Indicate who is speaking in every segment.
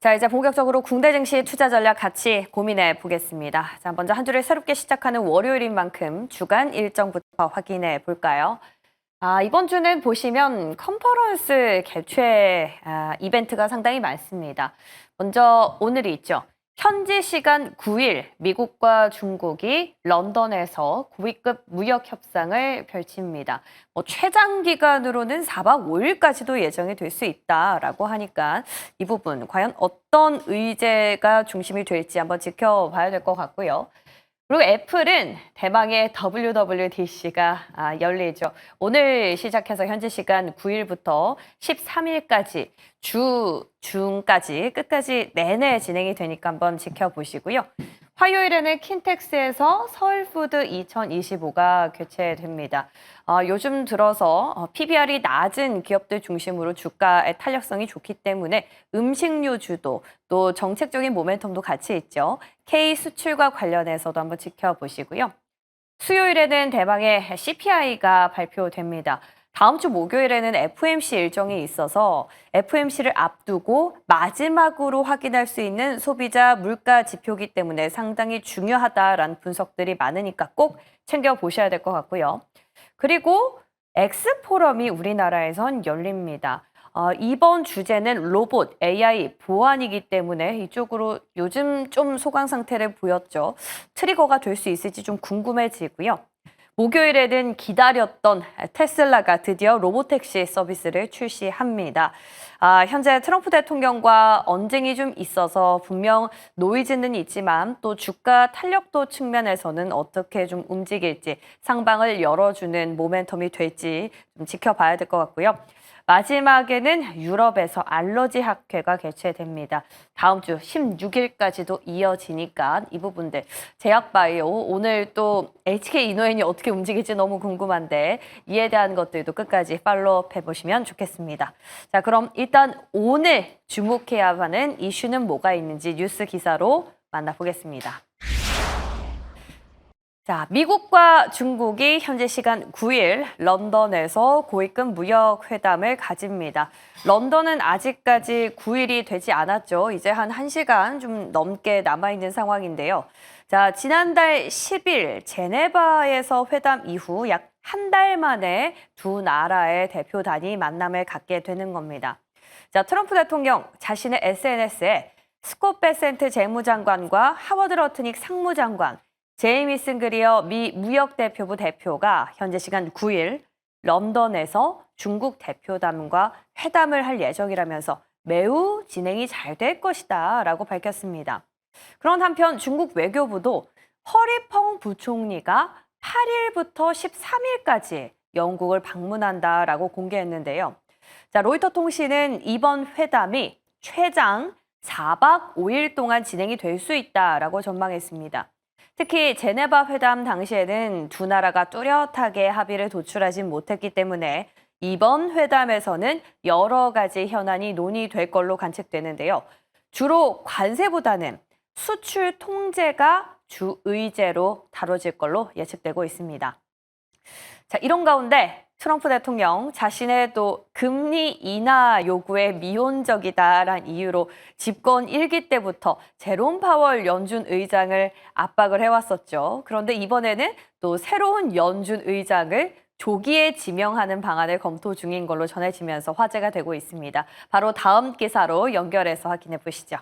Speaker 1: 자, 이제 본격적으로 국내 증시 투자 전략 같이 고민해 보겠습니다. 자, 먼저 한 주를 새롭게 시작하는 월요일인 만큼 주간 일정부터 확인해 볼까요? 이번 주는 보시면 컨퍼런스 개최 이벤트가 상당히 많습니다. 먼저 오늘이 있죠. 현지 시간 9일 미국과 중국이 런던에서 고위급 무역 협상을 펼칩니다. 최장 기간으로는 4박 5일까지도 예정이 될 수 있다라고 하니까 이 부분 과연 어떤 의제가 중심이 될지 한번 지켜봐야 될 것 같고요. 그리고 애플은 대망의 WWDC가 열리죠. 오늘 시작해서 현지 시간 9일부터 13일까지 중까지 끝까지 내내 진행이 되니까 한번 지켜보시고요. 화요일에는 킨텍스에서 서울푸드 2025가 개최됩니다. 요즘 들어서 PBR이 낮은 기업들 중심으로 주가의 탄력성이 좋기 때문에 음식료 주도 또 정책적인 모멘텀도 같이 있죠. K 수출과 관련해서도 한번 지켜보시고요. 수요일에는 대망의 CPI가 발표됩니다. 다음 주 목요일에는 FOMC 일정이 있어서 FOMC를 앞두고 마지막으로 확인할 수 있는 소비자 물가 지표이기 때문에 상당히 중요하다라는 분석들이 많으니까 꼭 챙겨보셔야 될 것 같고요. 그리고 엑스포럼이 우리나라에선 열립니다. 이번 주제는 로봇, AI 보안이기 때문에 이쪽으로 요즘 좀 소강 상태를 보였죠. 트리거가 될 수 있을지 좀 궁금해지고요. 목요일에는 기다렸던 테슬라가 드디어 로보택시 서비스를 출시합니다. 현재 트럼프 대통령과 언쟁이 좀 있어서 분명 노이즈는 있지만 또 주가 탄력도 측면에서는 어떻게 좀 움직일지 상방을 열어주는 모멘텀이 될지 좀 지켜봐야 될 것 같고요. 마지막에는 유럽에서 알러지 학회가 개최됩니다. 다음 주 16일까지도 이어지니까 이 부분들 제약바이오 오늘 또 HK 이노엔이 어떻게 움직일지 너무 궁금한데 이에 대한 것들도 끝까지 팔로우업 해보시면 좋겠습니다. 자, 그럼 일단 오늘 주목해야 하는 이슈는 뭐가 있는지 뉴스 기사로 만나보겠습니다. 자, 미국과 중국이 현재 시간 9일 런던에서 고위급 무역 회담을 가집니다. 런던은 아직까지 9일이 되지 않았죠. 이제 한 1시간 좀 넘게 남아있는 상황인데요. 자, 지난달 10일 제네바에서 회담 이후 약 한 달 만에 두 나라의 대표단이 만남을 갖게 되는 겁니다. 자, 트럼프 대통령 자신의 SNS에 스콧 베센트 재무장관과 하워드 러트닉 상무장관, 제이미슨 그리어 미 무역대표부 대표가 현재 시간 9일 런던에서 중국 대표단과 회담을 할 예정이라면서 매우 진행이 잘 될 것이다 라고 밝혔습니다. 그런 한편 중국 외교부도 허리펑 부총리가 8일부터 13일까지 영국을 방문한다라고 공개했는데요. 자, 로이터 통신은 이번 회담이 최장 4박 5일 동안 진행이 될 수 있다라고 전망했습니다. 특히 제네바 회담 당시에는 두 나라가 뚜렷하게 합의를 도출하진 못했기 때문에 이번 회담에서는 여러 가지 현안이 논의될 걸로 관측되는데요. 주로 관세보다는 수출 통제가 주 의제로 다뤄질 걸로 예측되고 있습니다. 자, 이런 가운데 트럼프 대통령 자신의 또 금리 인하 요구에 미온적이다라는 이유로 집권 1기 때부터 제롬 파월 연준 의장을 압박을 해왔었죠. 그런데 이번에는 또 새로운 연준 의장을 조기에 지명하는 방안을 검토 중인 걸로 전해지면서 화제가 되고 있습니다. 바로 다음 기사로 연결해서 확인해 보시죠.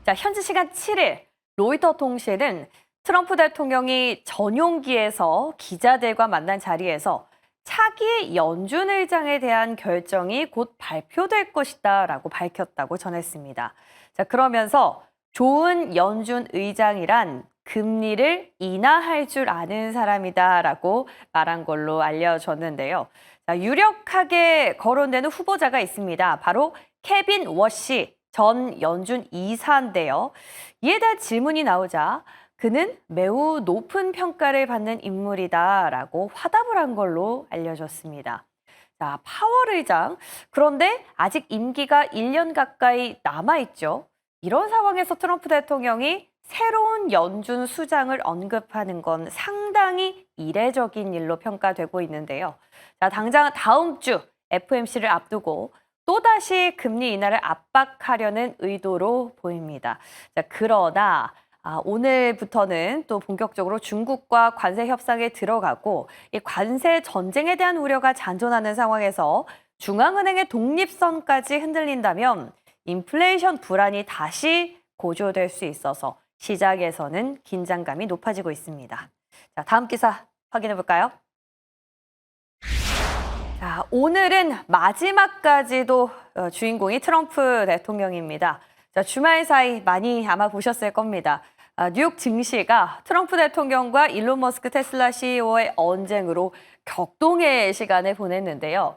Speaker 1: 자, 현지 시간 7일 로이터 통신은 트럼프 대통령이 전용기에서 기자들과 만난 자리에서 차기 연준 의장에 대한 결정이 곧 발표될 것이다라고 밝혔다고 전했습니다. 자, 그러면서 좋은 연준 의장이란 금리를 인하할 줄 아는 사람이다라고 말한 걸로 알려졌는데요. 자, 유력하게 거론되는 후보자가 있습니다. 바로 케빈 워시 전 연준 이사인데요. 이에 대한 질문이 나오자 그는 매우 높은 평가를 받는 인물이다라고 화답을 한 걸로 알려졌습니다. 자, 파월 의장. 그런데 아직 임기가 1년 가까이 남아있죠. 이런 상황에서 트럼프 대통령이 새로운 연준 수장을 언급하는 건 상당히 이례적인 일로 평가되고 있는데요. 자, 당장 다음 주 FOMC를 앞두고 또다시 금리 인하를 압박하려는 의도로 보입니다. 자, 그러나 오늘부터는 또 본격적으로 중국과 관세 협상에 들어가고 이 관세 전쟁에 대한 우려가 잔존하는 상황에서 중앙은행의 독립선까지 흔들린다면 인플레이션 불안이 다시 고조될 수 있어서 시장에서는 긴장감이 높아지고 있습니다. 자, 다음 기사 확인해 볼까요? 자, 오늘은 마지막까지도 주인공이 트럼프 대통령입니다. 자, 주말 사이 많이 아마 보셨을 겁니다. 뉴욕 증시가 트럼프 대통령과 일론 머스크 테슬라 CEO의 언쟁으로 격동의 시간을 보냈는데요.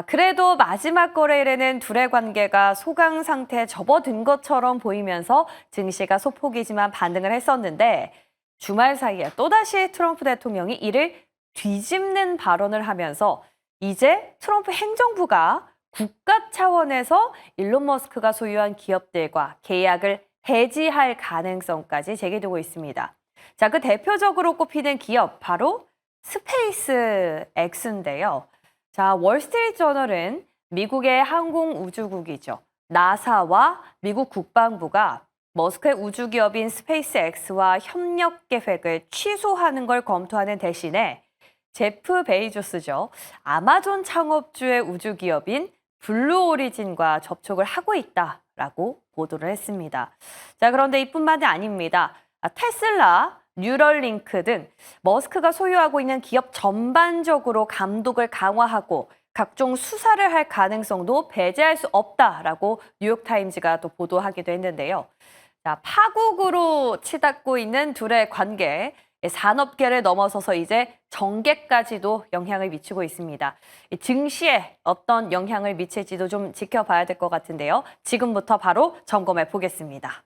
Speaker 1: 그래도 마지막 거래일에는 둘의 관계가 소강 상태에 접어든 것처럼 보이면서 증시가 소폭이지만 반등을 했었는데 주말 사이에 또다시 트럼프 대통령이 이를 뒤집는 발언을 하면서 이제 트럼프 행정부가 국가 차원에서 일론 머스크가 소유한 기업들과 계약을 해지할 가능성까지 제기되고 있습니다. 자, 그 대표적으로 꼽히는 기업 바로 스페이스 X인데요. 자, 월스트리트 저널은 미국의 항공우주국이죠. 나사와 미국 국방부가 머스크의 우주기업인 스페이스 X와 협력 계획을 취소하는 걸 검토하는 대신에 제프 베이조스죠. 아마존 창업주의 우주기업인 블루 오리진과 접촉을 하고 있다라고 보도를 했습니다. 자, 그런데 이뿐만이 아닙니다. 테슬라, 뉴럴링크 등 머스크가 소유하고 있는 기업 전반적으로 감독을 강화하고 각종 수사를 할 가능성도 배제할 수 없다라고 뉴욕타임즈가 또 보도하기도 했는데요. 자, 파국으로 치닫고 있는 둘의 관계, 산업계를 넘어서서 이제 정계까지도 영향을 미치고 있습니다. 증시에 어떤 영향을 미칠지도 좀 지켜봐야 될 것 같은데요. 지금부터 바로 점검해 보겠습니다.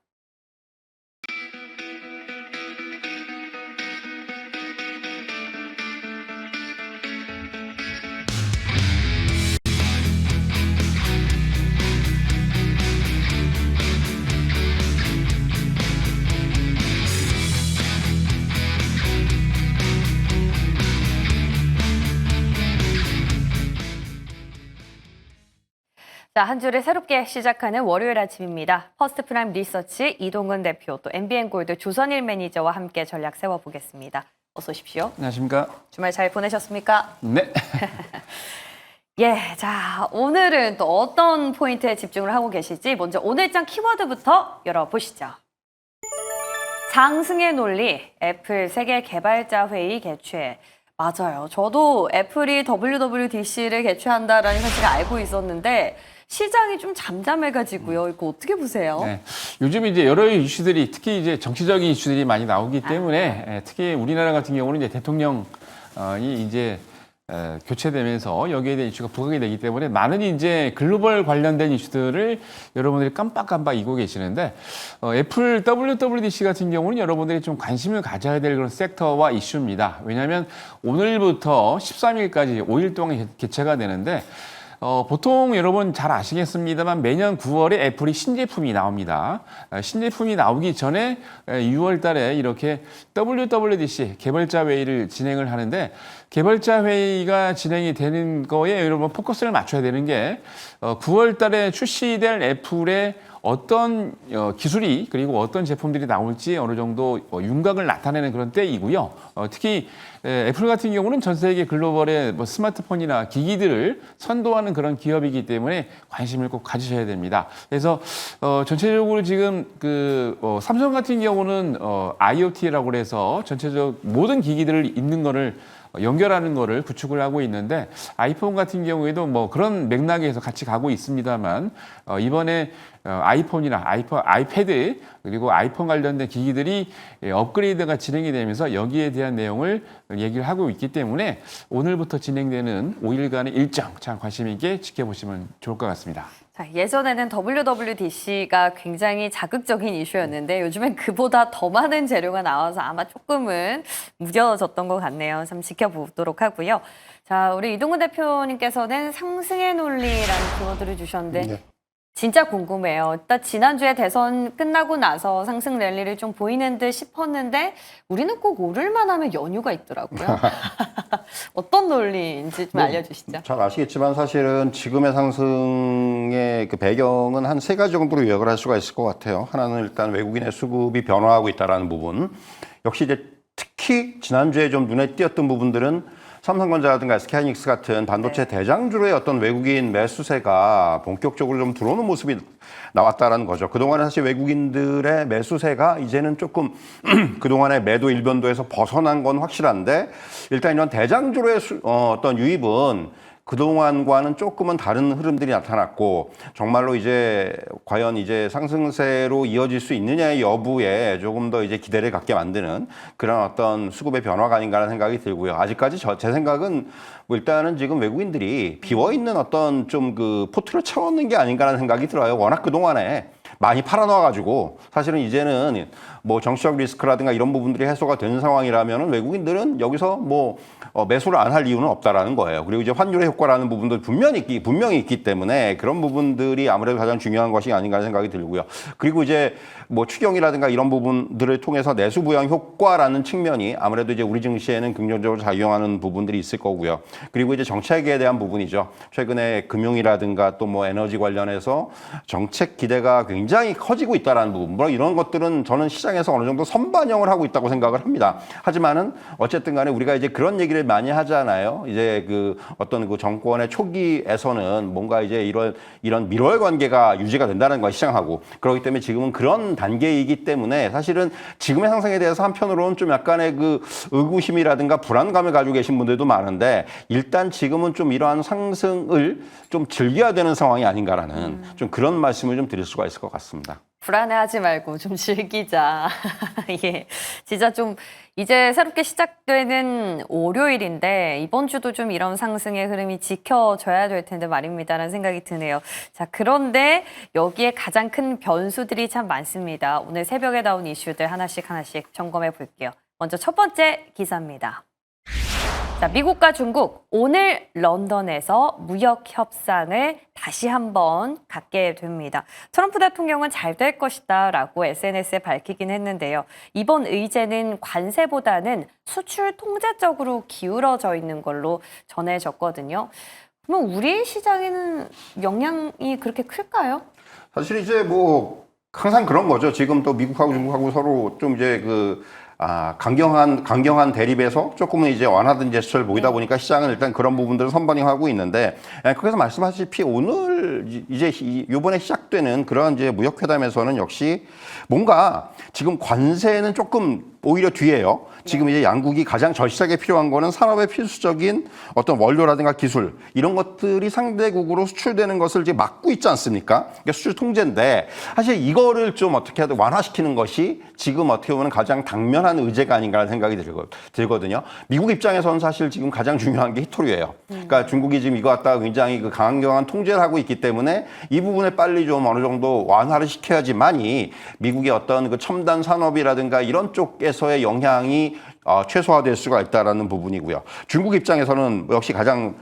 Speaker 1: 자, 한 주를 새롭게 시작하는 월요일 아침입니다. 퍼스트프라임 리서치 이동근 대표, 또 MBN골드 조선일 매니저와 함께 전략 세워보겠습니다. 어서 오십시오.
Speaker 2: 안녕하십니까.
Speaker 1: 주말 잘 보내셨습니까?
Speaker 2: 네.
Speaker 1: 예, 자, 오늘은 또 어떤 포인트에 집중을 하고 계실지 먼저 오늘장 키워드부터 열어보시죠. 상승의 논리, 애플 세계 개발자 회의 개최. 맞아요. 저도 애플이 WWDC를 개최한다라는 사실을 알고 있었는데 시장이 좀 잠잠해가지고요. 이거 어떻게 보세요?
Speaker 2: 네. 요즘 이제 여러 이슈들이 특히 이제 정치적인 이슈들이 많이 나오기 때문에 특히 우리나라 같은 경우는 이제 대통령이 이제 교체되면서 여기에 대한 이슈가 부각이 되기 때문에 많은 이제 글로벌 관련된 이슈들을 여러분들이 깜빡깜빡 잊고 계시는데 애플 WWDC 같은 경우는 여러분들이 좀 관심을 가져야 될 그런 섹터와 이슈입니다. 왜냐하면 오늘부터 13일까지 5일 동안 개최가 되는데 보통 여러분 잘 아시겠습니다만 매년 9월에 애플이 신제품이 나옵니다. 신제품이 나오기 전에 6월 달에 이렇게 WWDC 개발자 회의를 진행을 하는데 개발자 회의가 진행이 되는 거에 여러분 포커스를 맞춰야 되는 게 9월 달에 출시될 애플의 어떤 기술이 그리고 어떤 제품들이 나올지 어느 정도 윤곽을 나타내는 그런 때이고요. 특히 애플 같은 경우는 전 세계 글로벌의 스마트폰이나 기기들을 선도하는 그런 기업이기 때문에 관심을 꼭 가지셔야 됩니다. 그래서 전체적으로 지금 삼성 같은 경우는 IoT라고 해서 전체적 모든 기기들을 있는 거를 연결하는 거를 구축을 하고 있는데 아이폰 같은 경우에도 뭐 그런 맥락에서 같이 가고 있습니다만 이번에 아이폰이나 아이패드 그리고 아이폰 관련된 기기들이 업그레이드가 진행이 되면서 여기에 대한 내용을 얘기를 하고 있기 때문에 오늘부터 진행되는 5일간의 일정 참 관심 있게 지켜보시면 좋을 것 같습니다.
Speaker 1: 자, 예전에는 WWDC가 굉장히 자극적인 이슈였는데 요즘엔 그보다 더 많은 재료가 나와서 아마 조금은 무뎌졌던 것 같네요. 참 지켜보도록 하고요. 자, 우리 이동근 대표님께서는 상승의 논리라는 키워드를 주셨는데
Speaker 3: 네.
Speaker 1: 진짜 궁금해요. 일단 지난주에 대선 끝나고 나서 상승 랠리를 좀 보이는 듯 싶었는데 우리는 꼭 오를만 하면 연휴가 있더라고요. 어떤 논리인지 좀 알려주시죠.
Speaker 3: 잘 아시겠지만 사실은 지금의 상승의 그 배경은 한 세 가지 정도로 요약을 할 수가 있을 것 같아요. 하나는 일단 외국인의 수급이 변화하고 있다는 부분. 역시 이제 특히 지난주에 좀 눈에 띄었던 부분들은 삼성전자라든가 SK하이닉스 같은 반도체 대장주로의 어떤 외국인 매수세가 본격적으로 좀 들어오는 모습이 나왔다라는 거죠. 그동안에 사실 외국인들의 매수세가 이제는 조금 그동안의 매도 일변도에서 벗어난 건 확실한데 일단 이런 대장주로의 어떤 유입은 그동안과는 조금은 다른 흐름들이 나타났고 정말로 이제 과연 이제 상승세로 이어질 수 있느냐의 여부에 조금 더 이제 기대를 갖게 만드는 그런 어떤 수급의 변화가 아닌가라는 생각이 들고요. 아직까지 제 생각은 뭐 일단은 지금 외국인들이 비어있는 어떤 좀 그 포트를 채웠는 게 아닌가라는 생각이 들어요. 워낙 그동안에 많이 팔아놔가지고 사실은 이제는 뭐 정치적 리스크라든가 이런 부분들이 해소가 된 상황이라면 외국인들은 여기서 뭐 매수를 안 할 이유는 없다라는 거예요. 그리고 이제 환율의 효과라는 부분도 분명히 있기 때문에 그런 부분들이 아무래도 가장 중요한 것이 아닌가 하는 생각이 들고요. 그리고 이제 뭐 추경이라든가 이런 부분들을 통해서 내수 부양 효과라는 측면이 아무래도 이제 우리 증시에는 긍정적으로 작용하는 부분들이 있을 거고요. 그리고 이제 정책에 대한 부분이죠. 최근에 금융이라든가 또 뭐 에너지 관련해서 정책 기대가 굉장히 커지고 있다라는 부분. 뭐 이런 것들은 저는 시장에서 어느 정도 선반영을 하고 있다고 생각을 합니다. 하지만은 어쨌든 간에 우리가 이제 그런 얘기를 많이 하잖아요. 이제 그 어떤 그 정권의 초기에서는 뭔가 이제 이런 밀월 관계가 유지가 된다는 거야, 시장하고. 그렇기 때문에 지금은 그런 단계이기 때문에 사실은 지금의 상승에 대해서 한편으로는 좀 약간의 그 의구심이라든가 불안감을 가지고 계신 분들도 많은데 일단 지금은 좀 이러한 상승을 좀 즐겨야 되는 상황이 아닌가라는 좀 그런 말씀을 좀 드릴 수가 있을 것 같습니다.
Speaker 1: 불안해하지 말고 좀 즐기자. 예, 진짜 좀 이제 새롭게 시작되는 월요일인데 이번 주도 좀 이런 상승의 흐름이 지켜져야 될 텐데 말입니다라는 생각이 드네요. 자, 그런데 여기에 가장 큰 변수들이 참 많습니다. 오늘 새벽에 나온 이슈들 하나씩 점검해 볼게요. 먼저 첫 번째 기사입니다. 자, 미국과 중국 오늘 런던에서 무역 협상을 다시 한번 갖게 됩니다. 트럼프 대통령은 잘 될 것이다라고 SNS에 밝히긴 했는데요. 이번 의제는 관세보다는 수출 통제 쪽으로 기울어져 있는 걸로 전해졌거든요. 그럼 우리 시장에는 영향이 그렇게 클까요?
Speaker 3: 사실 이제 뭐 항상 그런 거죠. 지금 또 미국하고 중국하고 서로 좀 이제 강경한 대립에서 조금은 이제 완화된 제스처를 보이다 보니까 시장은 일단 그런 부분들을 선반영하고 있는데, 그래서 말씀하시다시피 오늘 이제 이번에 시작되는 그런 이제 무역회담에서는 역시 뭔가 지금 관세는 조금 오히려 뒤에요. 지금 이제 양국이 가장 절실하게 필요한 거는 산업의 필수적인 어떤 원료라든가 기술 이런 것들이 상대국으로 수출되는 것을 이제 막고 있지 않습니까? 그러니까 수출 통제인데 사실 이거를 좀 어떻게 하든 완화시키는 것이 지금 어떻게 보면 가장 당면한 의제가 아닌가라는 생각이 들거든요. 미국 입장에서는 사실 지금 가장 중요한 게 히토류예요. 그러니까 중국이 지금 이거 갖다가 굉장히 그 강경한 통제를 하고 있기 때문에 이 부분에 빨리 좀 어느 정도 완화를 시켜야지만이 미국의 어떤 그 첨단 산업이라든가 이런 쪽에서의 영향이 최소화될 수가 있다라는 부분이고요. 중국 입장에서는 역시 가장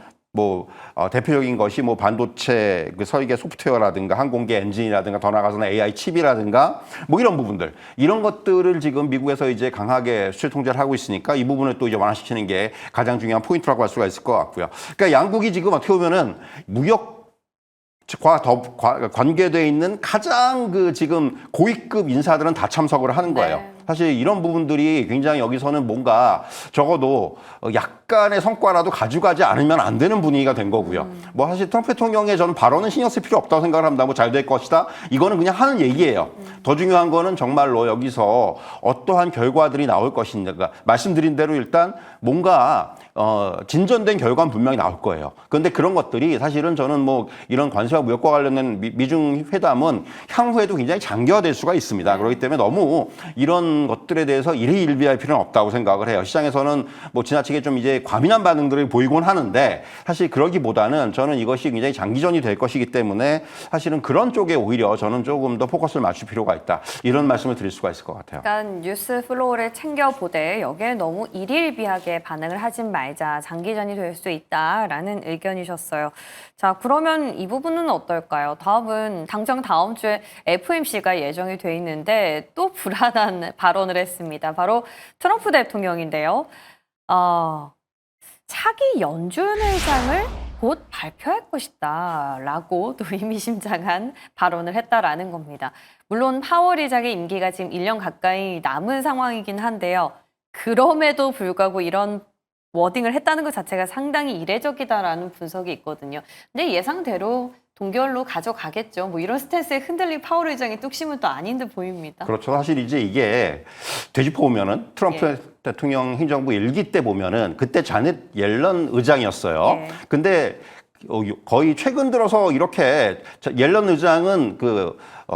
Speaker 3: 대표적인 것이 반도체 그 설계 소프트웨어라든가 항공기 엔진이라든가 더 나아가서는 AI 칩이라든가 이런 부분들 이런 것들을 지금 미국에서 이제 강하게 수출 통제를 하고 있으니까 이 부분을 또 이제 완화시키는 게 가장 중요한 포인트라고 할 수가 있을 것 같고요. 그러니까 양국이 지금 어떻게 보면은 무역과 더 관계되어 있는 가장 그 지금 고위급 인사들은 다 참석을 하는 거예요.
Speaker 1: 네.
Speaker 3: 사실 이런 부분들이 굉장히 여기서는 뭔가 적어도 약간의 성과라도 가져가지 않으면 안 되는 분위기가 된 거고요. 사실 트럼프 대통령의 저는 발언은 신경 쓸 필요 없다고 생각을 합니다. 잘 될 것이다. 이거는 그냥 하는 얘기예요. 더 중요한 거는 정말로 여기서 어떠한 결과들이 나올 것인가. 말씀드린 대로 일단 뭔가 진전된 결과는 분명히 나올 거예요. 그런데 그런 것들이 사실은 저는 이런 관세와 무역과 관련된 미중 회담은 향후에도 굉장히 장기화될 수가 있습니다. 그렇기 때문에 너무 이런 이런 것들에 대해서 일희일비할 필요는 없다고 생각을 해요. 시장에서는 뭐 지나치게 좀 이제 과민한 반응들을 보이곤 하는데 사실 그러기보다는 저는 이것이 굉장히 장기전이 될 것이기 때문에 사실은 그런 쪽에 오히려 저는 조금 더 포커스를 맞출 필요가 있다. 이런 말씀을 드릴 수가 있을 것 같아요.
Speaker 1: 약간 뉴스 플로우를 챙겨보되 여기에 너무 일일비하게 반응을 하진 말자. 장기전이 될 수 있다라는 의견이셨어요. 자, 그러면 이 부분은 어떨까요? 다음은 당장 다음 주에 FOMC가 예정이 돼 있는데 또 불안한 발언을 했습니다. 바로 트럼프 대통령인데요. 차기 연준 의장을 곧 발표할 것이다 라고 또 의미심장한 발언을 했다라는 겁니다. 물론 파월 의장의 임기가 지금 1년 가까이 남은 상황이긴 한데요. 그럼에도 불구하고 이런 워딩을 했다는 것 자체가 상당히 이례적이다라는 분석이 있거든요. 근데 예상대로 동결로 가져가겠죠. 뭐 이런 스탠스에 흔들린 파월 의장의 뚝심은 또 아닌 듯 보입니다.
Speaker 3: 그렇죠. 사실 이제 이게 되짚어 보면은 트럼프 대통령 행정부 일기 때 보면은 그때 자넷 옐런 의장이었어요.
Speaker 1: 예.
Speaker 3: 근데 거의 최근 들어서 이렇게 옐런 의장은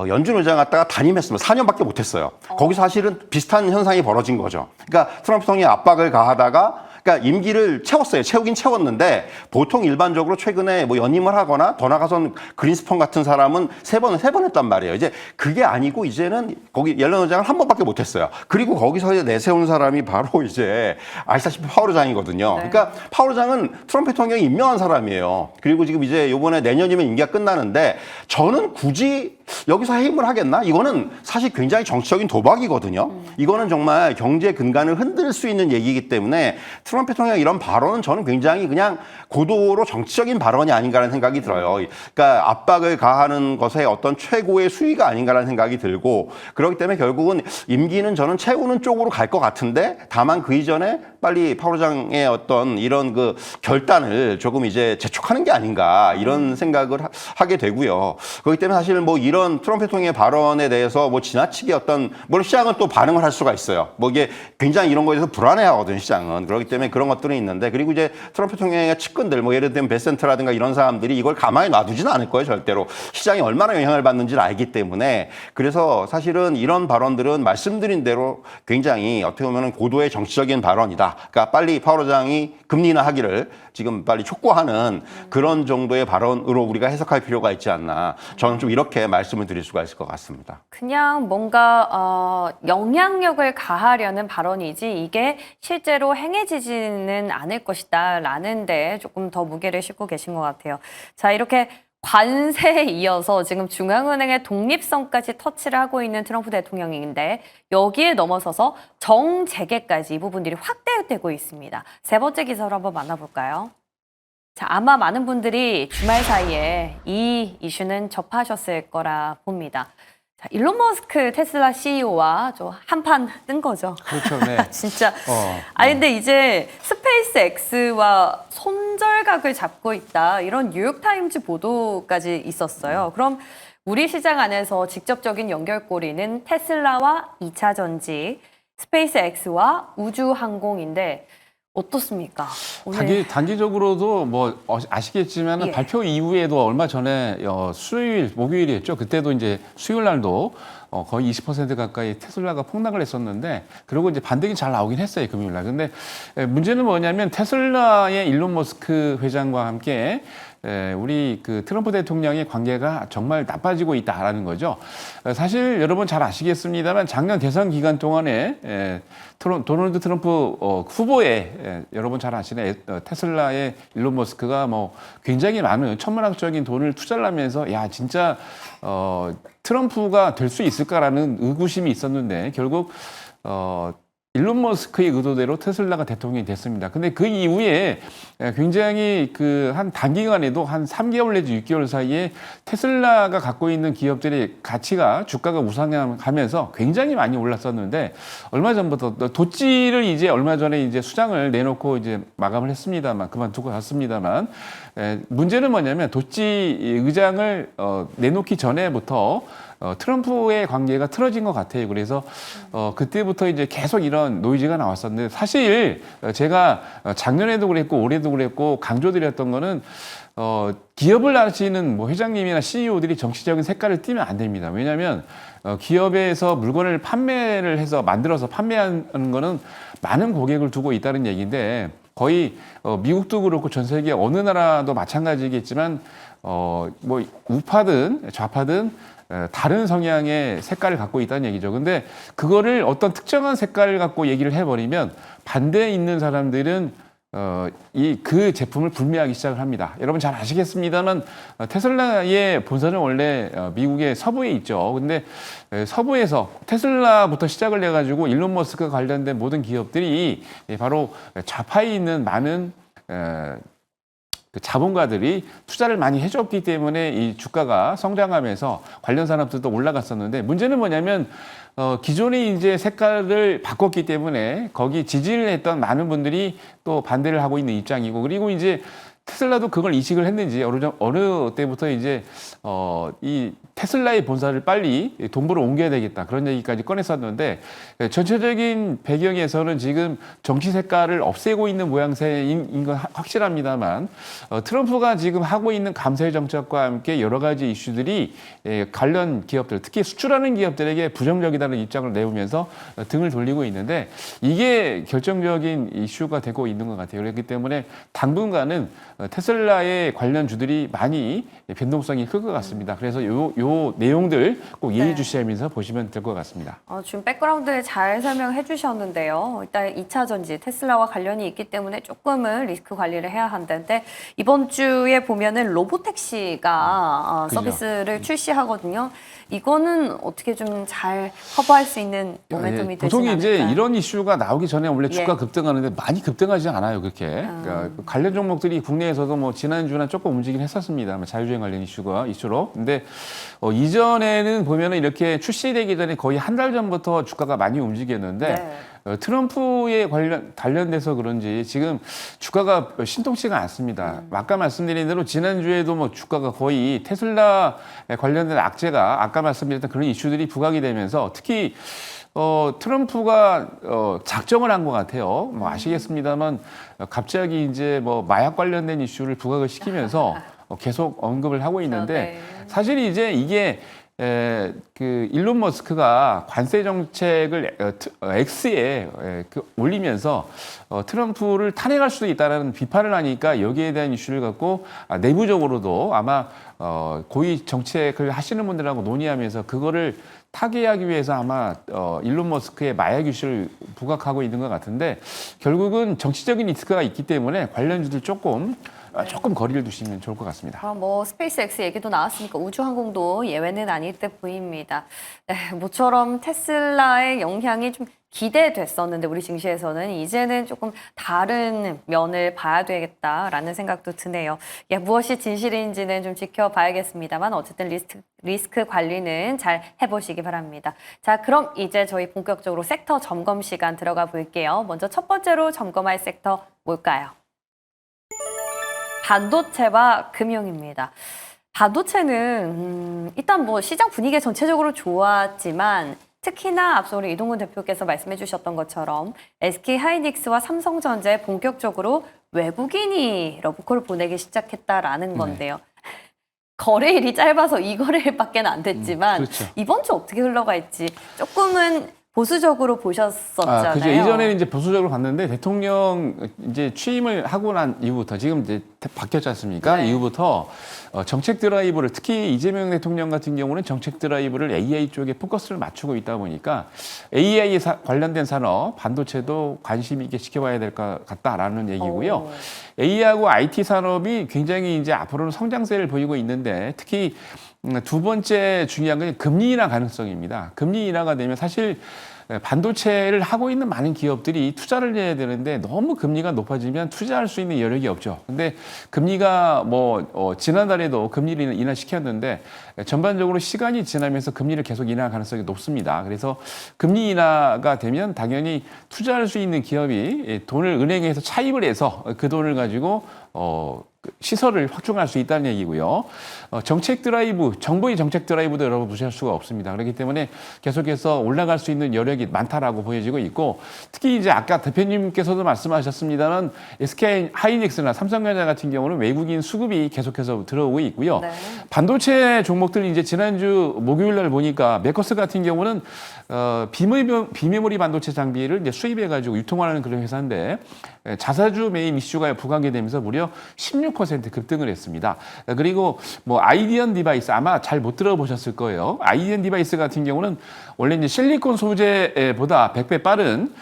Speaker 3: 연준 의장 갖다가 담임했습니다. 4년밖에 못했어요. 거기서 사실은 비슷한 현상이 벌어진 거죠. 그러니까 트럼프 대통령이 압박을 가하다가 그러니까 임기를 채웠어요. 채우긴 채웠는데 보통 일반적으로 최근에 뭐 연임을 하거나 더 나가선 그린스펀 같은 사람은 세 번 했단 말이에요. 이제 그게 아니고 이제는 거기 옐런 의장을 한 번밖에 못했어요. 그리고 거기서 이제 내세운 사람이 바로 이제 아시다시피 파월 의장이거든요.
Speaker 1: 네.
Speaker 3: 그러니까 파월 의장은 트럼프 대통령이 임명한 사람이에요. 그리고 지금 이제 이번에 내년이면 임기가 끝나는데 저는 굳이 여기서 해임을 하겠나? 이거는 사실 굉장히 정치적인 도박이거든요. 이거는 정말 경제 근간을 흔들 수 있는 얘기이기 때문에 트럼프 대통령 이런 발언은 저는 굉장히 그냥 고도로 정치적인 발언이 아닌가라는 생각이 들어요. 그러니까 압박을 가하는 것에 어떤 최고의 수위가 아닌가라는 생각이 들고 그렇기 때문에 결국은 임기는 저는 채우는 쪽으로 갈 것 같은데 다만 그 이전에 빨리 파월 의장의 어떤 이런 그 결단을 조금 이제 재촉하는 게 아닌가 이런 생각을 하게 되고요. 그렇기 때문에 사실 뭐 이런 트럼프 대통령의 발언에 대해서 뭐 지나치게 어떤 물론 시장은 또 반응을 할 수가 있어요. 뭐 이게 굉장히 이런 거에 대해서 불안해하거든요. 시장은. 그렇기 때문에 그런 것들은 있는데 그리고 이제 트럼프 대통령의 측근들 뭐 예를 들면 베센트라든가 이런 사람들이 이걸 가만히 놔두지는 않을 거예요. 절대로. 시장이 얼마나 영향을 받는지를 알기 때문에 그래서 사실은 이런 발언들은 말씀드린 대로 굉장히 어떻게 보면 고도의 정치적인 발언이다. 그러니까 빨리 파월 의장이 금리 인하하기를 지금 빨리 촉구하는 그런 정도의 발언으로 우리가 해석할 필요가 있지 않나. 저는 좀 이렇게 말씀을 드릴 수가 있을 것 같습니다.
Speaker 1: 그냥 뭔가 영향력을 가하려는 발언이지 이게 실제로 행해지지는 않을 것이다 라는 데 조금 더 무게를 싣고 계신 것 같아요. 자, 이렇게 관세에 이어서 지금 중앙은행의 독립성까지 터치를 하고 있는 트럼프 대통령인데 여기에 넘어서서 정재계까지 이 부분들이 확대되고 있습니다. 세 번째 기사로 한번 만나볼까요? 자, 아마 많은 분들이 주말 사이에 이 이슈는 접하셨을 거라 봅니다. 자, 일론 머스크 테슬라 CEO와 좀 한판 뜬 거죠.
Speaker 2: 그렇죠. 네.
Speaker 1: 진짜. 근데 이제 스페이스 X와 손절각을 잡고 있다. 이런 뉴욕타임즈 보도까지 있었어요. 그럼 우리 시장 안에서 직접적인 연결고리는 테슬라와 2차 전지, 스페이스 X와 우주항공인데 어떻습니까? 오늘
Speaker 2: 단기적으로도 뭐 아시겠지만
Speaker 1: 예.
Speaker 2: 발표 이후에도 얼마 전에 수요일, 목요일이었죠. 그때도 이제 수요일 날도 거의 20% 가까이 테슬라가 폭락을 했었는데 그리고 이제 반등이 잘 나오긴 했어요. 금요일 날. 근데 문제는 뭐냐면 테슬라의 일론 머스크 회장과 함께 우리 그 트럼프 대통령의 관계가 정말 나빠지고 있다라는 거죠. 사실 여러분 잘 아시겠습니다만 작년 대선 기간 동안에 도널드 트럼프 후보에 여러분 잘 아시는 테슬라의 일론 머스크가 뭐 굉장히 많은 천문학적인 돈을 투자를 하면서 야 진짜 트럼프가 될 수 있을까라는 의구심이 있었는데 결국 일론 머스크의 의도대로 테슬라가 대통령이 됐습니다. 근데 그 이후에 굉장히 한 단기간에도 한 3개월 내지 6개월 사이에 테슬라가 갖고 있는 기업들의 가치가 주가가 우상향하면서 굉장히 많이 올랐었는데 얼마 전부터 도찌를 이제 얼마 전에 이제 수장을 내놓고 이제 마감을 했습니다만 그만두고 갔습니다만 문제는 뭐냐면 도찌 의장을 내놓기 전에부터 트럼프의 관계가 틀어진 것 같아요. 그래서 그때부터 이제 계속 이런 노이즈가 나왔었는데 사실 제가 작년에도 그랬고 올해도 그랬고 강조드렸던 거는 기업을 하시는 뭐 회장님이나 CEO들이 정치적인 색깔을 띠면 안 됩니다. 왜냐하면 기업에서 물건을 판매를 해서 만들어서 판매하는 거는 많은 고객을 두고 있다는 얘기인데 거의 미국도 그렇고 전 세계 어느 나라도 마찬가지겠지만 뭐 우파든 좌파든 다른 성향의 색깔을 갖고 있다는 얘기죠. 근데 그거를 어떤 특정한 색깔을 갖고 얘기를 해버리면 반대에 있는 사람들은 그 제품을 불매하기 시작을 합니다. 여러분 잘 아시겠습니다만 테슬라의 본사는 원래 미국의 서부에 있죠. 근데 서부에서 테슬라부터 시작을 해가지고 일론 머스크가 관련된 모든 기업들이 바로 좌파에 있는 많은 그 자본가들이 투자를 많이 해줬기 때문에 이 주가가 성장하면서 관련 산업들도 올라갔었는데 문제는 뭐냐면 기존에 이제 색깔을 바꿨기 때문에 거기 지지를 했던 많은 분들이 또 반대를 하고 있는 입장이고 그리고 이제 테슬라도 그걸 인식을 했는지 어느 때부터 이제 이 테슬라의 본사를 빨리 동부로 옮겨야 되겠다 그런 얘기까지 꺼냈었는데 전체적인 배경에서는 지금 정치 색깔을 없애고 있는 모양새인 건 확실합니다만 트럼프가 지금 하고 있는 감세 정책과 함께 여러 가지 이슈들이 관련 기업들 특히 수출하는 기업들에게 부정적이다는 입장을 내오면서 등을 돌리고 있는데 이게 결정적인 이슈가 되고 있는 것 같아요. 그렇기 때문에 당분간은 테슬라의 관련주들이 많이 변동성이 클 것 같습니다. 그래서 요 내용들 꼭 이해해 주시면서 보시면 될 것 같습니다. 보통
Speaker 1: 않을까요?
Speaker 2: 이제 이런 이슈가 나오기 전에 원래 주가 급등하는데 많이 급등하지 않아요, 그렇게. 그러니까 관련 종목들이 국내에서도 뭐 지난주나 조금 움직이긴 했었습니다. 자율주행 관련 이슈로. 근데 이전에는 보면은 이렇게 출시되기 전에 거의 한 달 전부터 주가가 많이 움직였는데 트럼프에 관련돼서 그런지 지금 주가가 신통치가 않습니다. 아까 말씀드린 대로 지난주에도 뭐 주가가 거의 테슬라에 관련된 악재가 아까 말씀드렸던 그런 이슈들이 부각이 되면서 특히 트럼프가 작정을 한 것 같아요. 뭐 아시겠습니다만 갑자기 이제 뭐 마약 관련된 이슈를 부각을 시키면서 계속 언급을 하고 있는데 사실 이제 이게 그 일론 머스크가 관세 정책을 X에 올리면서 트럼프를 탄핵할 수도 있다는 비판을 하니까 여기에 대한 이슈를 갖고 내부적으로도 아마 고위 정책을 하시는 분들하고 논의하면서 그거를 타개하기 위해서 아마 일론 머스크의 마약 이슈를 부각하고 있는 것 같은데 결국은 정치적인 리스크가 있기 때문에 관련주들 조금 거리를 두시면 좋을 것 같습니다.
Speaker 1: 그럼 뭐 스페이스X 얘기도 나왔으니까 우주항공도 예외는 아닐 듯 보입니다. 네, 모처럼 테슬라의 영향이 좀 기대됐었는데 우리 증시에서는 이제는 조금 다른 면을 봐야 되겠다라는 생각도 드네요. 무엇이 진실인지는 좀 지켜봐야겠습니다만 어쨌든 리스크 관리는 잘 해보시기 바랍니다. 자, 그럼 이제 저희 본격적으로 섹터 점검 시간 들어가 볼게요. 먼저 첫 번째로 점검할 섹터 뭘까요? 반도체와 금융입니다. 반도체는 일단 뭐 시장 분위기 전체적으로 좋았지만 특히나 앞서 우리 이동근 대표께서 말씀해 주셨던 것처럼 SK하이닉스와 삼성전자에 본격적으로 외국인이 러브콜을 보내기 시작했다라는 건데요. 거래일이 짧아서 이 거래일밖에 안 됐지만
Speaker 2: 그렇죠.
Speaker 1: 이번 주 어떻게 흘러갈지 조금은 보수적으로 보셨었잖아요.
Speaker 2: 그죠. 이전에는 이제 보수적으로 봤는데 대통령 이제 취임을 하고 난 이후부터 지금 이제 바뀌었지 않습니까?
Speaker 1: 네.
Speaker 2: 이후부터 정책 드라이브를 특히 이재명 대통령 같은 경우는 정책 드라이브를 AI 쪽에 포커스를 맞추고 있다 보니까 AI에 관련된 산업, 반도체도 관심 있게 지켜봐야 될 것 같다라는 얘기고요. AI하고 IT 산업이 굉장히 이제 앞으로는 성장세를 보이고 있는데 특히 두 번째 중요한 건 금리 인하 가능성입니다. 금리 인하가 되면 사실 반도체를 하고 있는 많은 기업들이 투자를 해야 되는데 너무 금리가 높아지면 투자할 수 있는 여력이 없죠. 근데 금리가 지난달에도 금리를 인하시켰는데 전반적으로 시간이 지나면서 금리를 계속 인하할 가능성이 높습니다. 그래서 금리 인하가 되면 당연히 투자할 수 있는 기업이 돈을 은행에서 차입을 해서 그 돈을 가지고 시설을 확충할 수 있다는 얘기고요. 정책 드라이브, 정부의 정책 드라이브도 여러분 무시할 수가 없습니다. 그렇기 때문에 계속해서 올라갈 수 있는 여력이 많다라고 보여지고 있고, 특히 이제 아까 대표님께서도 말씀하셨습니다만 SK 하이닉스나 삼성전자 같은 경우는 외국인 수급이 계속해서 들어오고 있고요.
Speaker 1: 네.
Speaker 2: 반도체 종목들 이제 지난주 목요일 날 보니까 메커스 같은 경우는 비메모리 반도체 장비를 이제 수입해가지고 유통하는 그런 회사인데 자사주 매입 이슈가 부각이 되면서 무려 16% 급등을 했습니다. 그리고 아이디언 디바이스 아마 잘 못 들어보셨을 거예요. 아이디언 디바이스 같은 경우는 원래 이제 실리콘 소재보다 100배 빠른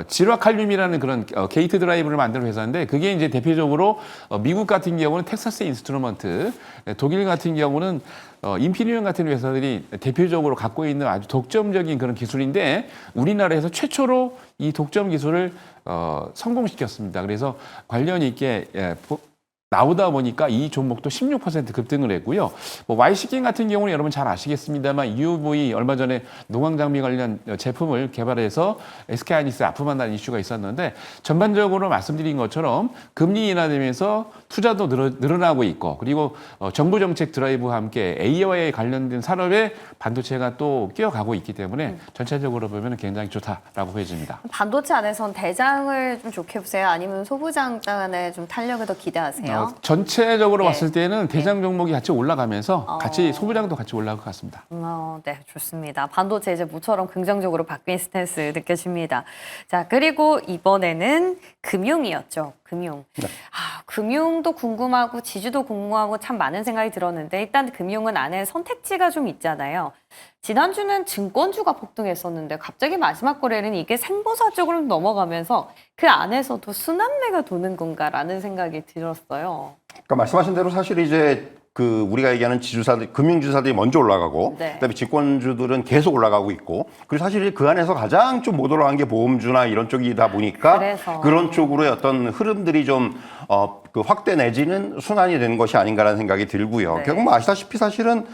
Speaker 2: 질화칼륨이라는 그런 게이트 드라이브를 만드는 회사인데, 그게 이제 대표적으로 미국 같은 경우는 텍사스 인스트루먼트, 독일 같은 경우는 인피니언 같은 회사들이 대표적으로 갖고 있는 아주 독점적인 그런 기술인데, 우리나라에서 최초로 이 독점 기술을 성공시켰습니다. 그래서 관련 있게 나오다 보니까 이 종목도 16% 급등을 했고요. YC킹 같은 경우는 여러분 잘 아시겠습니다만 UV 얼마 전에 노광장비 관련 제품을 개발해서 SK하이닉스에 납품한다는 이슈가 있었는데, 전반적으로 말씀드린 것처럼 금리 인하되면서 투자도 늘어나고 있고, 그리고 정부 정책 드라이브와 함께 AI에 관련된 산업에 반도체가 또 끼어가고 있기 때문에 전체적으로 보면 굉장히 좋다라고 보여집니다.
Speaker 1: 반도체 안에선 대장을 좀 좋게 보세요? 아니면 소부장 간에 좀 탄력을 더 기대하세요?
Speaker 2: 전체적으로
Speaker 1: 네.
Speaker 2: 봤을 때는 대장 종목이 같이 올라가면서 같이 소부장도 같이 올라갈 것 같습니다.
Speaker 1: 네, 좋습니다. 반도체 이제 모처럼 긍정적으로 바뀐 스탠스 느껴집니다. 자, 그리고 이번에는 금융이었죠. 금융.
Speaker 3: 네.
Speaker 1: 금융도 궁금하고 지주도 궁금하고 참 많은 생각이 들었는데, 일단 금융은 안에 선택지가 좀 있잖아요. 지난주는 증권주가 폭등했었는데 갑자기 마지막 거래는 이게 생보사 쪽으로 넘어가면서 그 안에서도 순환매가 도는 건가라는 생각이 들었어요.
Speaker 3: 그러니까 말씀하신 대로 사실 이제 우리가 얘기하는 지주사들, 금융주사들이 먼저 올라가고,
Speaker 1: 네.
Speaker 3: 그다음에 증권주들은 계속 올라가고 있고, 그리고 사실 그 안에서 가장 좀 못 올라간 게 보험주나 이런 쪽이다 보니까
Speaker 1: 그래서.
Speaker 3: 그런 쪽으로의 어떤 흐름들이 좀 확대 내지는 순환이 되는 것이 아닌가라는 생각이 들고요.
Speaker 1: 네.
Speaker 3: 결국 아시다시피 사실은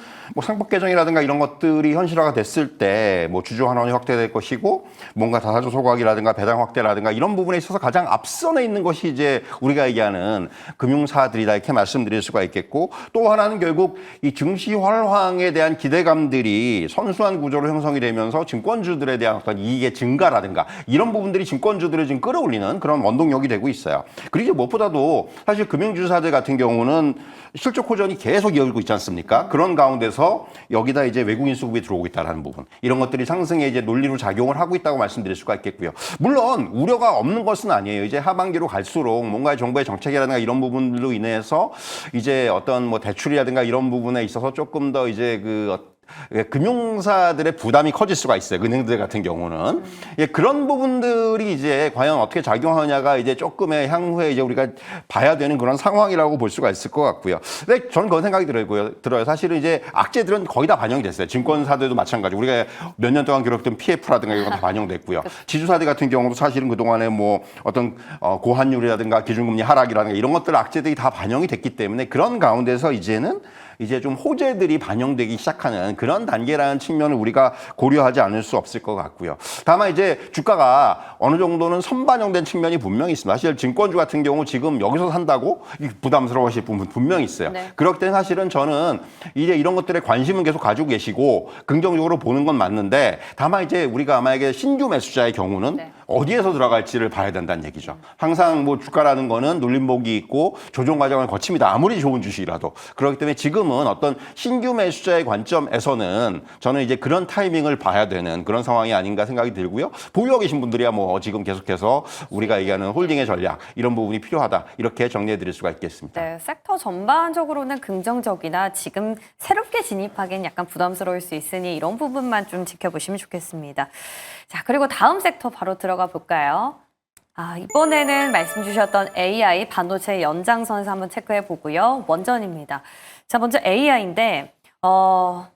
Speaker 3: 상법 개정이라든가 이런 것들이 현실화가 됐을 때 주주 환원이 확대될 것이고, 뭔가 다사주 소각이라든가 배당 확대라든가 이런 부분에 있어서 가장 앞선에 있는 것이 이제 우리가 얘기하는 금융사들이다, 이렇게 말씀드릴 수가 있겠고, 또 하나는 결국 이 증시 활황에 대한 기대감들이 선수한 구조로 형성이 되면서 증권주들에 대한 어떤 이익의 증가라든가 이런 부분들이 증권주들을 지금 끌어올리는 그런 원동력이 되고 있어요. 그리고 무엇보다도 사실 금융주사들 같은 경우는 실적 호전이 계속 이어지고 있지 않습니까? 그런 가운데서 여기다 이제 외국인 수급이 들어오고 있다는 부분, 이런 것들이 상승의 이제 논리로 작용을 하고 있다고 말씀드릴 수가 있겠고요. 물론 우려가 없는 것은 아니에요. 이제 하반기로 갈수록 뭔가 정부의 정책이라든가 이런 부분들로 인해서 이제 어떤 대출이라든가 이런 부분에 있어서 조금 더 이제 금융사들의 부담이 커질 수가 있어요. 은행들 같은 경우는. 예, 그런 부분들이 이제 과연 어떻게 작용하냐가 이제 조금의 향후에 이제 우리가 봐야 되는 그런 상황이라고 볼 수가 있을 것 같고요. 근데 저는 그런 생각이 들어요. 사실은 이제 악재들은 거의 다 반영이 됐어요. 증권사들도 마찬가지. 우리가 몇 년 동안 기록된 PF라든가 이런 거 다 반영됐고요. 지주사들 같은 경우도 사실은 그동안에 어떤 고환율이라든가 기준금리 하락이라든가 이런 것들 악재들이 다 반영이 됐기 때문에 그런 가운데서 이제는 좀 호재들이 반영되기 시작하는 그런 단계라는 측면을 우리가 고려하지 않을 수 없을 것 같고요. 다만 이제 주가가 어느 정도는 선반영된 측면이 분명히 있습니다. 사실 증권주 같은 경우 지금 여기서 산다고 부담스러워하실 부분 분명히 있어요.
Speaker 1: 네.
Speaker 3: 그렇기 때문에 사실은 저는 이제 이런 것들에 관심은 계속 가지고 계시고 긍정적으로 보는 건 맞는데, 다만 이제 우리가 만약에 신규 매수자의 경우는
Speaker 1: 네.
Speaker 3: 어디에서 들어갈지를 봐야 된다는 얘기죠. 항상 주가라는 거는 눌림목이 있고 조정 과정을 거칩니다. 아무리 좋은 주식이라도. 그렇기 때문에 지금은 어떤 신규 매수자의 관점에서는 저는 이제 그런 타이밍을 봐야 되는 그런 상황이 아닌가 생각이 들고요. 보유하고 계신 분들이야 지금 계속해서 우리가 얘기하는 홀딩의 전략, 이런 부분이 필요하다, 이렇게 정리해 드릴 수가 있겠습니다.
Speaker 1: 네, 섹터 전반적으로는 긍정적이나 지금 새롭게 진입하기엔 약간 부담스러울 수 있으니 이런 부분만 좀 지켜보시면 좋겠습니다. 자, 그리고 다음 섹터 바로 들어가 볼까요? 이번에는 말씀 주셨던 AI 반도체 연장선에서 한번 체크해 보고요. 원전입니다. 자, 먼저 AI인데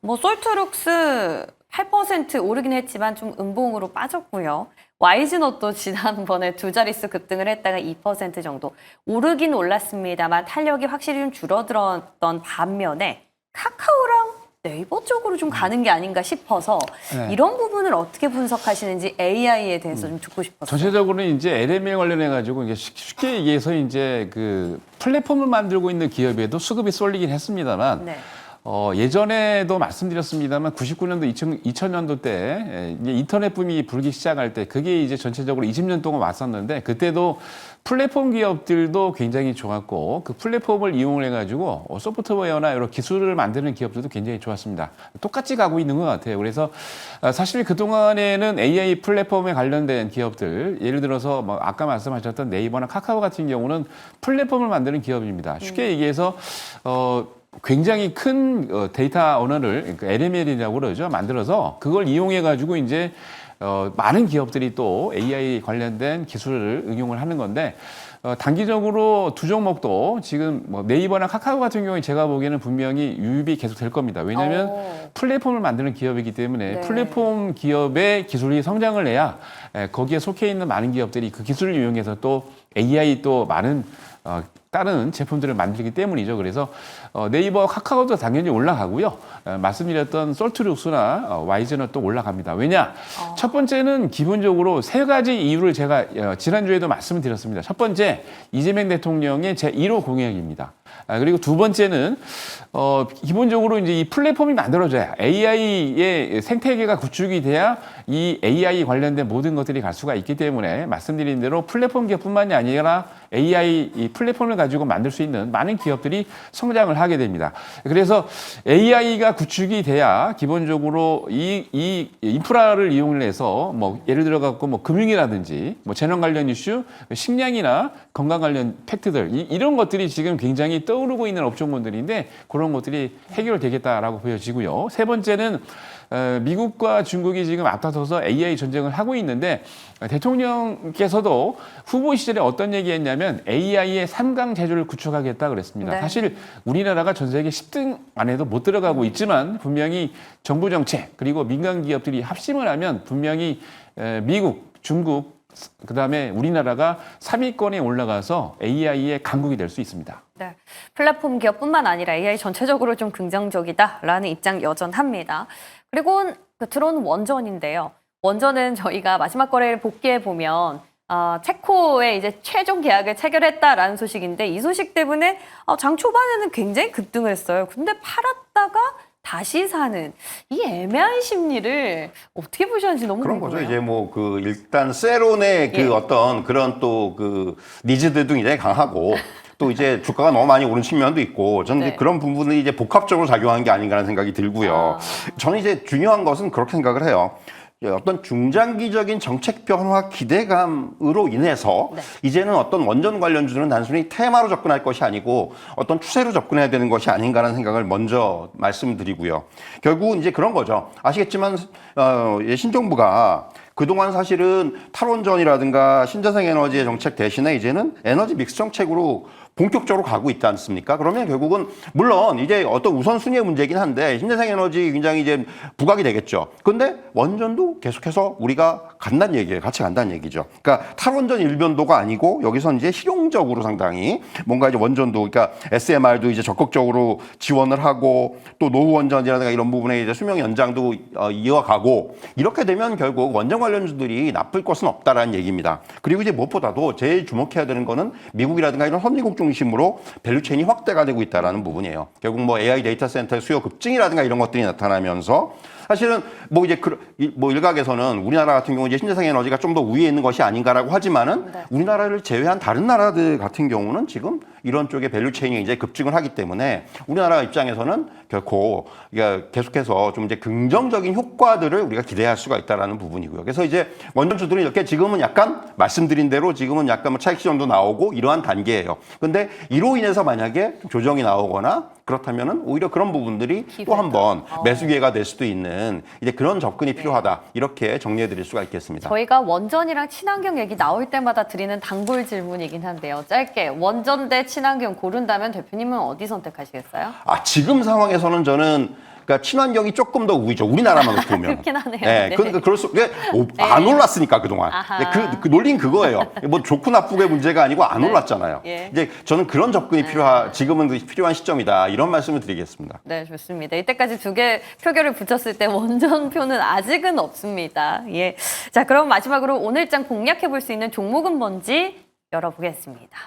Speaker 1: 솔트룩스 8% 오르긴 했지만 좀 음봉으로 빠졌고요. YG노도 지난번에 두 자릿수 급등을 했다가 2% 정도 오르긴 올랐습니다만 탄력이 확실히 좀 줄어들었던 반면에 카카오랑 네이버 쪽으로 좀 가는 게 아닌가 싶어서
Speaker 2: 네.
Speaker 1: 이런 부분을 어떻게 분석하시는지 AI에 대해서 좀 듣고 싶었어요.
Speaker 2: 전체적으로는 이제 LMA 관련해 가지고 이제 쉽게 얘기해서 이제 그 플랫폼을 만들고 있는 기업에도 수급이 쏠리긴 했습니다만
Speaker 1: 네.
Speaker 2: 예전에도 말씀드렸습니다만 99년도, 2000년도 때 이제 인터넷 붐이 불기 시작할 때 그게 이제 전체적으로 20년 동안 왔었는데 그때도 플랫폼 기업들도 굉장히 좋았고 그 플랫폼을 이용을 해가지고 소프트웨어나 여러 기술을 만드는 기업들도 굉장히 좋았습니다. 똑같이 가고 있는 것 같아요. 그래서 사실 그동안에는 AI 플랫폼에 관련된 기업들 예를 들어서 뭐 아까 말씀하셨던 네이버나 카카오 같은 경우는 플랫폼을 만드는 기업입니다. 쉽게 얘기해서 굉장히 큰 데이터 언어를 그러니까 LML이라고 그러죠. 만들어서 그걸 이용해 가지고 이제 많은 기업들이 또 AI 관련된 기술을 응용을 하는 건데 단기적으로 두 종목도 지금 뭐 네이버나 카카오 같은 경우에 제가 보기에는 분명히 유입이 계속 될 겁니다. 왜냐하면 플랫폼을 만드는 기업이기 때문에
Speaker 1: 네.
Speaker 2: 플랫폼 기업의 기술이 성장을 해야 거기에 속해 있는 많은 기업들이 그 기술을 이용해서 또 AI 또 많은 다른 제품들을 만들기 때문이죠. 그래서 네이버, 카카오도 당연히 올라가고요. 말씀드렸던 솔트룩스나 YG는 또 올라갑니다. 왜냐? 첫 번째는 기본적으로 세 가지 이유를 제가 지난주에도 말씀드렸습니다. 첫 번째, 이재명 대통령의 제1호 공약입니다. 그리고 두 번째는 기본적으로 이제 이 플랫폼이 만들어져야 AI의 생태계가 구축이 돼야 이 AI 관련된 모든 것들이 갈 수가 있기 때문에 말씀드린 대로 플랫폼 기업뿐만이 아니라 AI 이 플랫폼을 가지고 만들 수 있는 많은 기업들이 성장을 하게 됩니다. 그래서 AI가 구축이 돼야 기본적으로 이 인프라를 이용해서 뭐 예를 들어 갖고 뭐 금융이라든지 뭐 재난 관련 이슈, 식량이나 건강 관련 팩트들 이런 것들이 지금 굉장히 떠오르고 있는 업종군들인데 그런 것들이 해결되겠다라고 보여지고요. 세 번째는 미국과 중국이 지금 앞다퉈서 AI 전쟁을 하고 있는데 대통령께서도 후보 시절에 어떤 얘기했냐면 AI의 3강 제조를 구축하겠다 그랬습니다.
Speaker 1: 네.
Speaker 2: 사실 우리나라가 전 세계 10등 안에도 못 들어가고 있지만 분명히 정부 정책 그리고 민간 기업들이 합심을 하면 분명히 미국, 중국 그다음에 우리나라가 3위권에 올라가서 AI의 강국이 될 수 있습니다.
Speaker 1: 네, 플랫폼 기업뿐만 아니라 AI 전체적으로 좀 긍정적이다라는 입장 여전합니다. 그리고 들어오는 원전인데요. 원전은 저희가 마지막 거래를 복귀해 보면 체코에 이제 최종 계약을 체결했다라는 소식인데 이 소식 때문에 장 초반에는 굉장히 급등을 했어요. 근데 팔았다가 다시 사는 이 애매한 심리를 어떻게 보셨는지 너무
Speaker 3: 그런
Speaker 1: 궁금해요.
Speaker 3: 거죠. 이제 뭐 그 일단 세론의 그
Speaker 1: 예.
Speaker 3: 어떤 그런 또 그 니즈들도 굉장히 강하고 또 이제 주가가 너무 많이 오른 측면도 있고 저는
Speaker 1: 네.
Speaker 3: 이제 그런 부분이 이제 복합적으로 작용한 게 아닌가라는 생각이 들고요. 저는 이제 중요한 것은 그렇게 생각을 해요. 어떤 중장기적인 정책 변화 기대감으로 인해서
Speaker 1: 네.
Speaker 3: 이제는 어떤 원전 관련주는 단순히 테마로 접근할 것이 아니고 어떤 추세로 접근해야 되는 것이 아닌가라는 생각을 먼저 말씀드리고요. 결국은 이제 그런 거죠. 아시겠지만 신정부가 그동안 사실은 탈원전이라든가 신재생에너지의 정책 대신에 이제는 에너지 믹스 정책으로 본격적으로 가고 있지 않습니까? 그러면 결국은 물론 이제 어떤 우선순위의 문제이긴 한데 신재생에너지 굉장히 이제 부각이 되겠죠. 근데 원전도 계속해서 우리가 간다는 얘기예요. 같이 간다는 얘기죠. 그러니까 탈원전 일변도가 아니고 여기서 이제 실용적으로 상당히 뭔가 이제 원전도 그러니까 SMR도 이제 적극적으로 지원을 하고 또 노후 원전이라든가 이런 부분에 이제 수명 연장도 이어가고 이렇게 되면 결국 원전 관련주들이 나쁠 것은 없다라는 얘기입니다. 그리고 이제 무엇보다도 제일 주목해야 되는 거는 미국이라든가 이런 선진국 중심으로 밸류체인이 확대가 되고 있다는 부분이에요. 결국 뭐 AI 데이터 센터의 수요 급증이라든가 이런 것들이 나타나면서 사실은 뭐 이제 뭐 일각에서는 우리나라 같은 경우 이제 신재생 에너지가 좀 더 우위에 있는 것이 아닌가라고 하지만은
Speaker 1: 네.
Speaker 3: 우리나라를 제외한 다른 나라들 같은 경우는 지금 이런 쪽에 밸류체인이 이제 급증을 하기 때문에 우리나라 입장에서는 결코 계속해서 좀 이제 긍정적인 효과들을 우리가 기대할 수가 있다라는 부분이고요. 그래서 이제 원전주들은 이렇게 지금은 약간 말씀드린 대로 지금은 약간 뭐 차익 시험도 나오고 이러한 단계예요. 근데 이로 인해서 만약에 조정이 나오거나 그렇다면은 오히려 그런 부분들이 또 한 번 매수 기회가 될 수도 있는 이제 그런 접근이 필요하다. 이렇게 정리해 드릴 수가 있겠습니다.
Speaker 1: 저희가 원전이랑 친환경 얘기 나올 때마다 드리는 단골 질문이긴 한데요. 짧게 원전 대 친환경 고른다면 대표님은 어디 선택하시겠어요?
Speaker 3: 지금 상황에서는 저는 그러니까 친환경이 조금 더 우위죠. 우리나라만 놓고 보면.
Speaker 1: 그렇긴 하네요.
Speaker 3: 네,
Speaker 1: 네.
Speaker 3: 그러니까 그럴 수, 안 올랐으니까 그동안.
Speaker 1: 아하.
Speaker 3: 네, 그 논리는 그거예요. 뭐 좋고 나쁘고의 문제가 아니고 안
Speaker 1: 네.
Speaker 3: 올랐잖아요.
Speaker 1: 예.
Speaker 3: 이제 저는 그런 접근이 지금은 필요한 시점이다. 이런 말씀을 드리겠습니다.
Speaker 1: 네, 좋습니다. 이때까지 두 개 표결을 붙였을 때 원정표는 아직은 없습니다. 예. 자, 그럼 마지막으로 오늘장 공략해 볼 수 있는 종목은 뭔지 열어보겠습니다.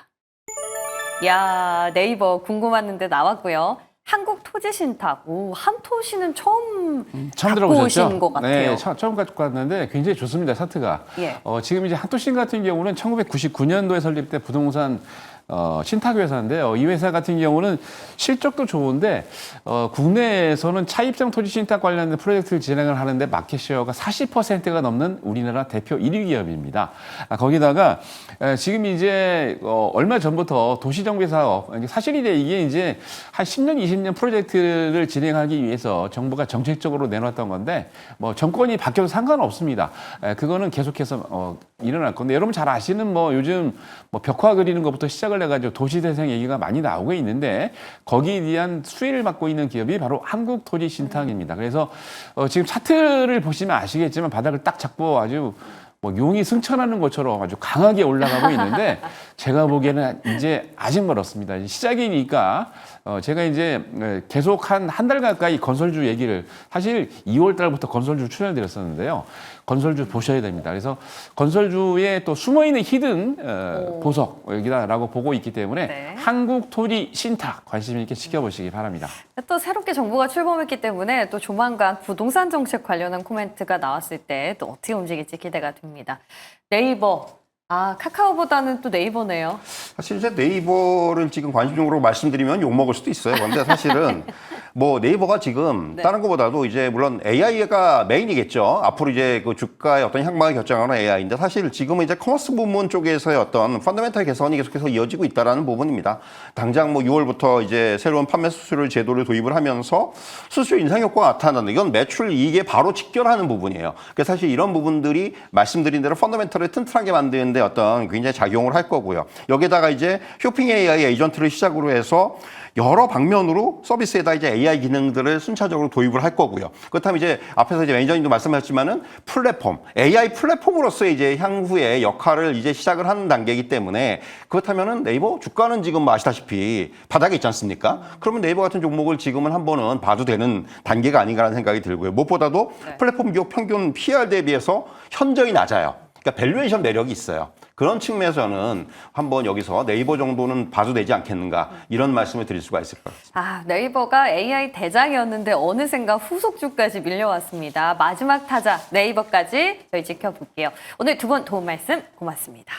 Speaker 1: 야, 네이버 궁금했는데 나왔고요. 한국토지신탁, 오, 한토시는 처음
Speaker 2: 처음
Speaker 1: 갖고
Speaker 2: 들어보셨죠?
Speaker 1: 오신 것 같아요.
Speaker 2: 네, 처음 갖고 왔는데 굉장히 좋습니다, 차트가.
Speaker 1: 예.
Speaker 2: 지금 이제 한토신 같은 경우는 1999년도에 설립된 부동산 신탁 회사인데요. 이 회사 같은 경우는 실적도 좋은데 국내에서는 차입장 토지 신탁 관련된 프로젝트를 진행을 하는데 마켓 쉐어가 40%가 넘는 우리나라 대표 1위 기업입니다. 거기다가 지금 이제 얼마 전부터 도시정비 사업, 사실이데 이게 이제 한 10년, 20년 프로젝트를 진행하기 위해서 정부가 정책적으로 내놨던 건데 뭐 정권이 바뀌어도 상관없습니다. 그거는 계속해서 일어날 건데 여러분 잘 아시는 뭐 요즘 뭐 벽화 그리는 것부터 시작을 해가지고 도시대생 얘기가 많이 나오고 있는데 거기에 대한 수혜를 받고 있는 기업이 바로 한국토지신탁입니다. 그래서 지금 차트를 보시면 아시겠지만 바닥을 딱 잡고 아주 뭐 용이 승천하는 것처럼 아주 강하게 올라가고 있는데 제가 보기에는 이제 아직 멀었습니다. 이제 시작이니까 제가 이제 계속 한 달 가까이 건설주 얘기를 사실 2월 달부터 건설주 출연드렸었는데요. 건설주 보셔야 됩니다. 그래서 건설주에 또 숨어있는 히든 보석 여기다라고 보고 있기 때문에
Speaker 1: 네.
Speaker 2: 한국토지신탁 관심 있게 지켜보시기 바랍니다.
Speaker 1: 또 새롭게 정부가 출범했기 때문에 또 조만간 부동산 정책 관련한 코멘트가 나왔을 때 또 어떻게 움직일지 기대가 됩니다. 네이버, 카카오보다는 또 네이버네요.
Speaker 3: 사실 이제 네이버를 지금 관심종으로 말씀드리면 욕먹을 수도 있어요. 그런데 사실은 뭐 네이버가 지금
Speaker 1: 네.
Speaker 3: 다른 것보다도 이제 물론 AI가 메인이겠죠. 앞으로 이제 그 주가의 어떤 향방을 결정하는 AI인데 사실 지금은 이제 커머스 부문 쪽에서의 어떤 펀더멘탈 개선이 계속해서 이어지고 있다라는 부분입니다. 당장 뭐 6월부터 이제 새로운 판매 수수료 제도를 도입을 하면서 수수료 인상 효과가 나타나는 이건 매출 이익에 바로 직결하는 부분이에요. 그래서 사실 이런 부분들이 말씀드린 대로 펀더멘탈을 튼튼하게 만드는데 어떤 굉장히 작용을 할 거고요. 여기다가 이제 쇼핑 AI 에이전트를 시작으로 해서 여러 방면으로 서비스에다 이제 AI 기능들을 순차적으로 도입을 할 거고요. 그렇다면 이제 앞에서 이제 매니저님도 말씀하셨지만은 플랫폼, AI 플랫폼으로서의 이제 향후의 역할을 이제 시작을 하는 단계이기 때문에 그렇다면은 네이버 주가는 지금 뭐 아시다시피 바닥에 있지 않습니까? 그러면 네이버 같은 종목을 지금은 한 번은 봐도 되는 단계가 아닌가라는 생각이 들고요. 무엇보다도
Speaker 1: 네.
Speaker 3: 플랫폼 기업 평균 PR 대비해서 현저히 낮아요. 그러니까 밸류에이션 매력이 있어요. 그런 측면에서는 한번 여기서 네이버 정도는 봐도 되지 않겠는가 이런 말씀을 드릴 수가 있을 것 같습니다.
Speaker 1: 네이버가 AI 대장이었는데 어느샌가 후속주까지 밀려왔습니다. 마지막 타자 네이버까지 저희 지켜볼게요. 오늘 두 분 도움 말씀 고맙습니다.